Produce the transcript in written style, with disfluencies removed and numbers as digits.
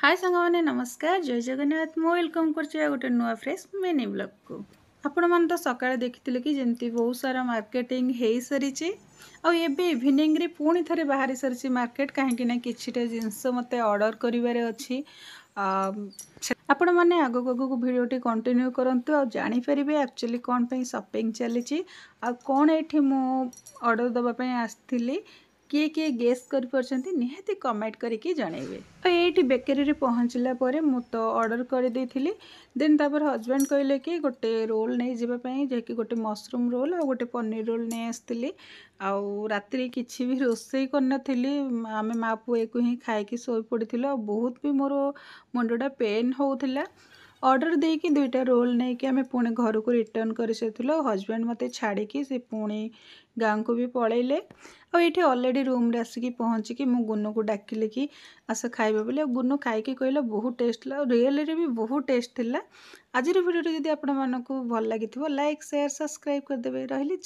हाय सांगमाने नमस्कार जय जगन्नाथ मु वेलकम कर गोटे नुआ फ्रेश मिनी ब्लॉग को आपण मन तो सकाळे देखिथिले कि जेमती बहुत सारा मार्केटिंग हो सारी आबे इवनिंग रे पुणी थे बाहरी सारी मार्केट कहीं किछिटा जिनस मते ऑर्डर करिवारे अछि आपण मैंने आगक आगक भिडियोटी कंटिन्यू करंतु आ जानी परिबे एक्चुअली कोन पे शॉपिंग चली आ कोन एठी मु ऑर्डर दबा पे आस्थिली किए किए गेस कर परछंती निहाती कमेंट करके जनइबे। तो ये बेकरी रे पहुँचला परे मु तो ऑर्डर कर देथिली देन तापर हस्बैंड कहले कि गोटे रोल नहीं जीवा पई जे कि गोटे मशरूम रोल और गोटे पनीर रोल नहीं आस्थिली आउ रात्रि किछि भी रोसई करनथिली आमे मा पुए को ही खाइकी सोई पड़िथिलो बहुत भी मोर मुंडटा पेन होउथिला ऑर्डर देकी दुईटा रोल नहीं कि आमे पुणे घर को रिटर्न कर सारिथिलो हस्बैंड मते छाड़ी की से पुणे गाँव को भी पळेले और ये ऑलरेडी रूम रे आसिकी पहुँचिकी मु गुन्नू को डाकिले कि आस खाइबा बोले गुन्नू खाइकी कहला बहुत टेस्ट ला रियल रे भी बहुत टेस्ट थिला। आज वीडियो जदि आपण मानकु भल लागिथिबो लाइक शेयर सब्सक्राइब कर देबे रहिली।